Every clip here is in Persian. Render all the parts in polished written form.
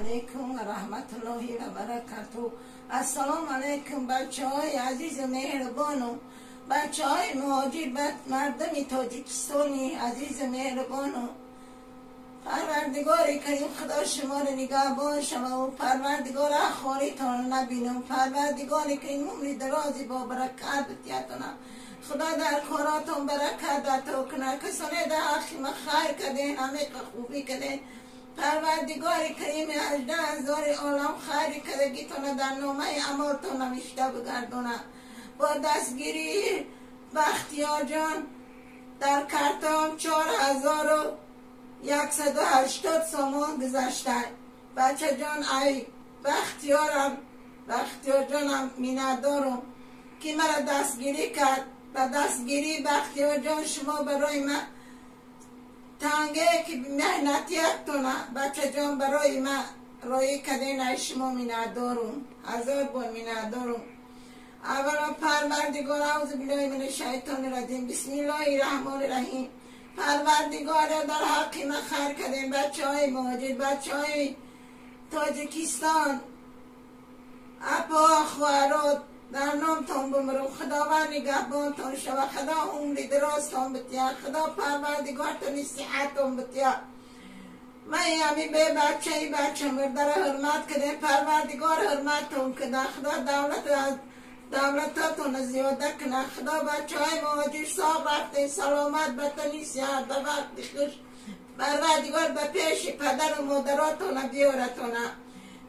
علیکم و رحمت الله و برکاته. السلام علیکم بچه های عزیز و مهربانو، بچه های مهاجر و مردم تاجیکستانی عزیز و مهربانو. پروردگار کریم خدا شما رو نگهبان شما و پروردگار اخواریتان نبینم. پروردگار کریم عمر درازی با برکت بتیتونه. خدا در کاراتون برکت عطا کنه. کسانی در حقیم خیر کردین، همه خوبی کردین. پروردگار کریم 18,000 عالم خیری کردگیتونه در نامه عملتون نوشته بگردونه. با دستگیری بختیار جان در کرتان 4,180 سامان گذشته. بچه جان ای بختیار جانم میندارم که مرا دستگیری کرد. و دستگیری بختیار جان شما برای من تانگه که مهنتیتونه. بچه جان برای من رای کدین ای شما میندارم، 1000 بار میندارم. اولا پروردگار اعوذ بالله من الشیطان الرجیم بسم الله الرحمن الرحیم. پروردگار در حق من خیر کردین. بچه های مهاجر، بچه های تاجیکستان، اپا خوارات در نامتان بمرو. خداوند نگهبانتان شود. خدا عمر درازتان بتیا. خدا پروردگارتان صحتتان بتیا. من همی به بچه مردر حرمت کردین. پروردگار حرمتتون کده. خدا دولتاتون زیاده کنه. خدا بچه های مهاجر ساق رفتین سلامت بطنی صحت به وقت خوش. پروردگار به پیش پدر و مادراتون بیارتونه.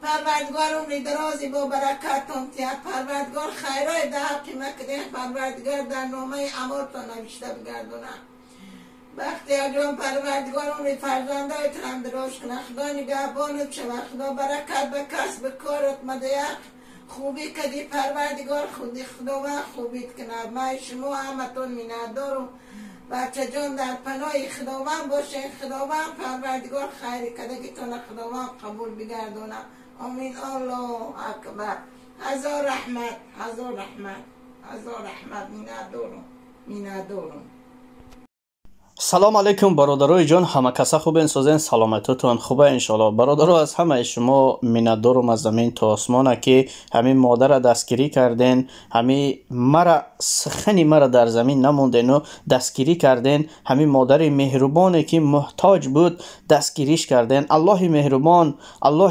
پروردگار عمر درازی با برکتون تیا. پروردگار خیرای ده حقی مکدین. پروردگار در نامه عملتون نوشته بگردونه. بختیار جان پروردگار عمر فرزنده ترم دراز کنه. خدا نگهبانت شود. خدا برکت به کسب کارت مدیق خوبی کدی. پروردگار خدا و خوبیت کنه. من شما همتون میندارم. بچه جان در پناه خداوند باشه. خداوند پروردگار خیری کدگیتون خداوند قبول بگردونه. آمین. الله اکبر. 1000 رحمت، 1000 رحمت، 1000 رحمت. میندارم. سلام علیکم برادرای جان، همه کسا خوبین؟ سوزین سلامتتون خوبه انشالله. برادرها از همه شما میندارم از زمین تا آسمانه که همین مادر دستگیری کردین، همین مرا سخنی مرا در زمین نموندین و دستگیری کردین. همین مادر مهربانی که محتاج بود دستگیریش کردین. الله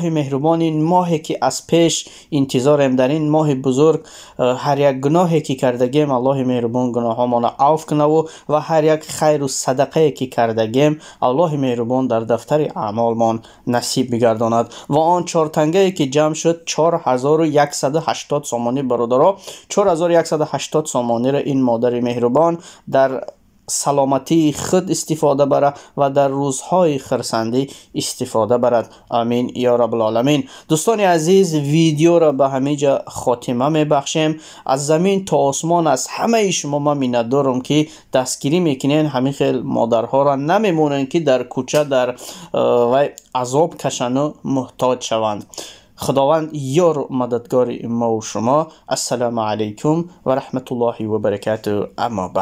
مهربان این ماهی که از پیش انتظارم در این ماه بزرگ هر یک گناهی که کردگیم الله مهربان گناهامون عفو کنه و هر یک خیر و صدقه که کردگیم الله مهربان در دفتر اعمالمان نصیب بگرداند. و آن 4 تنگه که جمع شد 4,180 سامانی. برادرها 4,180 سامانی را این مادر مهربان در سلامتی خود استفاده بره و در روزهای خرسندی استفاده برد. آمین یا رب العالمین. دوستان عزیز، ویدیو را به همه جا خاتمه میبخشیم. از زمین تا آسمان از همه شما من میندارم که دستگیری میکنین. همین خیل مادرها را نمیمونن که در کوچه در عذاب کشن و محتاج شوند. خداوند یار مددگار ما و شما. السلام علیکم و رحمت الله و برکاته. اما بعد